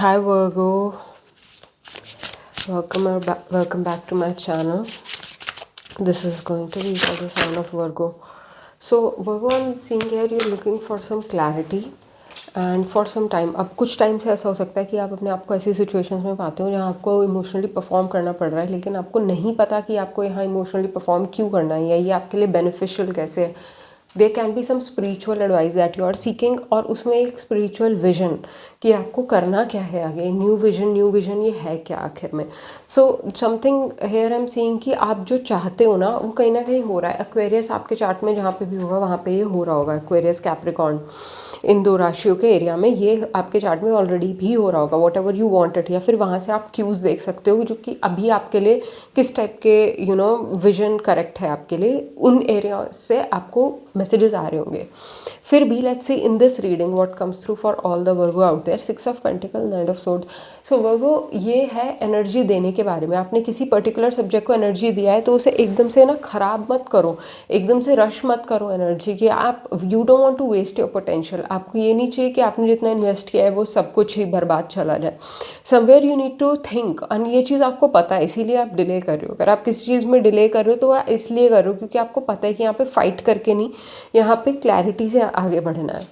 Hi Virgo, welcome back to my channel. This is going to be for the sign of Virgo. So Virgo, I'm seeing here you're looking for some clarity and for some time. अब कुछ time से ऐसा हो सकता है कि आप अपने आप को ऐसी सिचुएशंस में पाते हो जहाँ आपको इमोशनली परफॉर्म करना पड़ रहा है, लेकिन आपको नहीं पता कि आपको यहाँ इमोशनली परफॉर्म क्यों करना है या ये आपके लिए बेनिफिशियल कैसे है. There can be some spiritual advice that you are seeking, और उसमें एक स्पिरिचुअल विजन कि आपको करना क्या है आगे. न्यू विजन ये है क्या आखिर में. So something here I am seeing कि आप जो चाहते हो ना वो कहीं ना कहीं हो रहा है. एक्वेरियस आपके चार्ट में जहाँ पे भी होगा वहाँ पे ये हो रहा होगा. एक्वेरियस कैप्रिकॉर्न इन दो राशियों के एरिया में ये आपके चार्ट में ऑलरेडी भी हो रहा होगा. वॉट एवर यू वॉन्टेड, या फिर वहाँ से आप क्यूज़ देख सकते हो जो कि अभी आपके लिए किस टाइप के विजन करेक्ट है आपके लिए. उन एरिया से आपको मैसेजेस आ रहे होंगे. फिर भी let's see in this reading what comes through for all the Virgo out there. 6 of pentacle, 9 of sword. So Virgo ये है एनर्जी देने के बारे में. आपने किसी पर्टिकुलर सब्जेक्ट को एनर्जी दिया है तो उसे एकदम से ना ख़राब मत करो, एकदम से रश मत करो एनर्जी कि आप you don't want to waste your potential. आपको ये नहीं चाहिए कि आपने जितना इन्वेस्ट किया है वो सब कुछ ही बर्बाद चला जाए. Somewhere you need to think, और ये चीज़ आपको पता है इसीलिए आप डिले कर रहे हो. अगर आप किसी चीज़ में डिले कर रहे हो तो वह इसलिए कर रहे हो क्योंकि आपको पता है कि यहाँ पे फाइट करके नहीं, यहाँ पे क्लैरिटी से आगे बढ़ना है.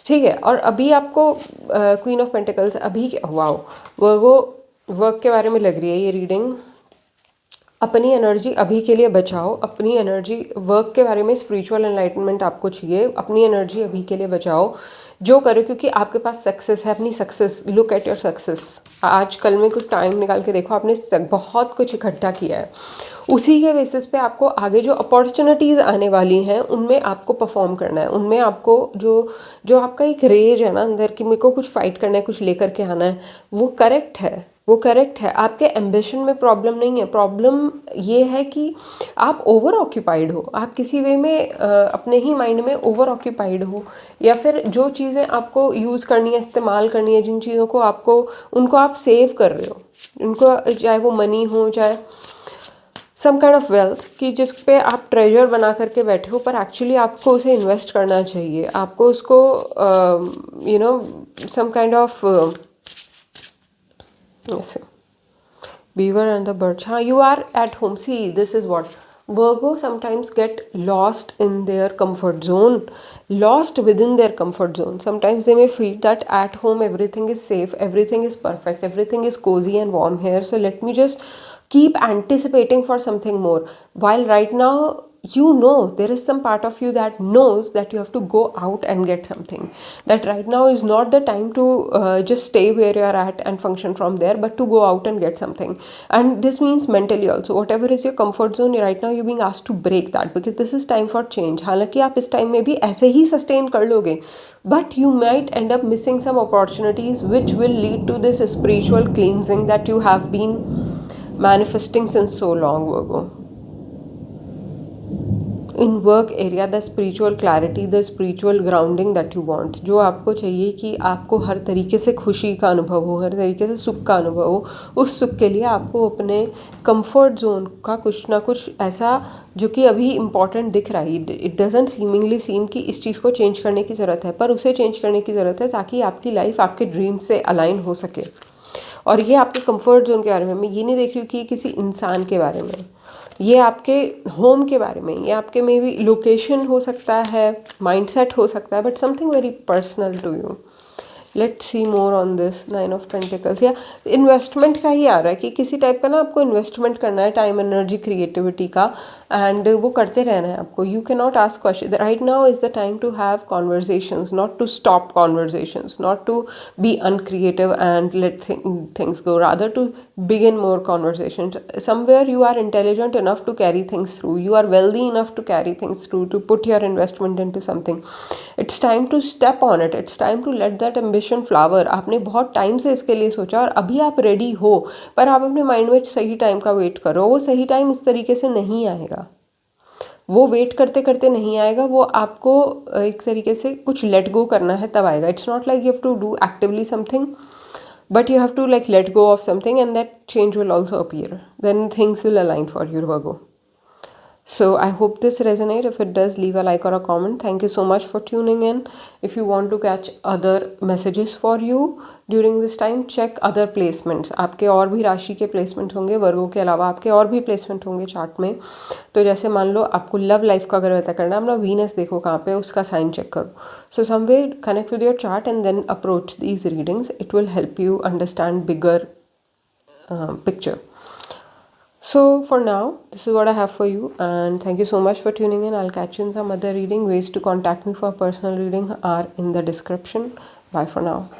ठीक है. और अभी आपको क्वीन ऑफ पेंटिकल्स अभी वाओ वो वर्क के बारे में लग रही है ये रीडिंग. अपनी एनर्जी अभी के लिए बचाओ. अपनी एनर्जी वर्क के बारे में स्पिरिचुअल एनलाइटनमेंट आपको चाहिए. अपनी एनर्जी अभी के लिए बचाओ जो करो, क्योंकि आपके पास सक्सेस है. अपनी success, look at your success. आज कल में कुछ टाइम निकाल के देखो, आपने बहुत कुछ इकट्ठा किया है. उसी के बेसिस पे आपको आगे जो अपॉर्चुनिटीज़ आने वाली हैं उनमें आपको परफॉर्म करना है. उनमें आपको जो जो आपका एक रेज है ना अंदर कि मेरे को कुछ फाइट करना है, कुछ लेकर के आना है, वो करेक्ट है. वो करेक्ट है. आपके एम्बिशन में प्रॉब्लम नहीं है. प्रॉब्लम ये है कि आप ओवर ऑक्यूपाइड हो. आप किसी वे में अपने ही माइंड में ओवर ऑक्यूपाइड हो, या फिर जो चीज़ें आपको यूज़ करनी है, इस्तेमाल करनी है, जिन चीज़ों को आपको उनको आप सेव कर रहे हो. उनको चाहे वो मनी हो, चाहे सम काइंड ऑफ वेल्थ कि जिस पे आप ट्रेजर बना करके बैठे हो, पर एक्चुअली आपको उसे इन्वेस्ट करना चाहिए. आपको उसको some kind of beaver and the birch. You are at home. See, this is what Virgo sometimes get lost in their comfort zone, lost within their comfort zone. Sometimes they may feel that at home everything is safe, everything is perfect, everything is cozy and warm here. So let me just keep anticipating for something more. While right now, there is some part of you that knows that you have to go out and get something. That right now is not the time to just stay where you are at and function from there, but to go out and get something. And this means mentally also, whatever is your comfort zone right now, you're being asked to break that, because this is time for change. हालांकि आप इस time में भी ऐसे ही sustain कर लोगे, but you might end up missing some opportunities which will lead to this spiritual cleansing that you have been manifesting since so long, Virgo. In work area, the spiritual clarity, the spiritual grounding that you want, जो आपको चाहिए कि आपको हर तरीके से खुशी का अनुभव हो, हर तरीके से सुख का अनुभव हो. उस सुख के लिए आपको अपने कंफर्ट जोन का कुछ ना कुछ ऐसा जो कि अभी इम्पॉर्टेंट दिख रहा है. इट डजंट सीमिंगली सीम कि इस चीज़ को चेंज करने की ज़रूरत है, पर उसे चेंज करने की ज़रूरत है ताकि आपकी लाइफ आपके ड्रीम से अलाइन हो सके. और ये आपके कंफर्ट जोन के बारे में, मैं ये नहीं देख रही हूँ कि किसी इंसान के बारे में, ये आपके होम के बारे में, ये आपके मे बी लोकेशन हो सकता है, माइंडसेट हो सकता है, but something very personal to you. Let's see more on this. 9 of pentacles. या इन्वेस्टमेंट का ही आ रहा है कि किसी टाइप का ना आपको इन्वेस्टमेंट करना है, टाइम, एनर्जी, क्रिएटिविटी का, एंड वो करते रहना है आपको. You can not ask question. Right now is the time to have conversations, not to stop conversations, not to be uncreative and let things go, rather to begin more conversations. Somewhere you are intelligent enough to carry things through, you are wealthy enough to carry things through, to put your investment into something. It's time to step on it. It's time to let that ambition flower. आपने बहुत time से इसके लिए सोचा और अभी आप ready हो, पर आप अपने माइंड में सही टाइम का वेट करो. वो सही टाइम इस तरीके से नहीं आएगा, वो वेट करते करते नहीं आएगा. वो आपको एक तरीके से कुछ लेट गो करना है तब आएगा. It's not like you have to do actively something, but you have to like let go of something, and that change will also appear. Then things will align for you, Virgo. So I hope this resonate. If it does, leave a like or a comment. Thank you so much for tuning in. If you want to catch other messages for you during this time, check other placements. आपके और भी राशि के placement होंगे, वर्गों के अलावा आपके और भी placement होंगे चार्ट में. तो जैसे मान लो आपको लव लाइफ का अगर पता करना है, अपना वीनस देखो कहाँ पे, उसका साइन चेक करो. So someway connect with your chart and then approach these readings. It will help you understand bigger picture. So for now, this is what I have for you, and thank you so much for tuning in. I'll catch you in some other reading. Ways to contact me for personal reading are in the description. Bye for now.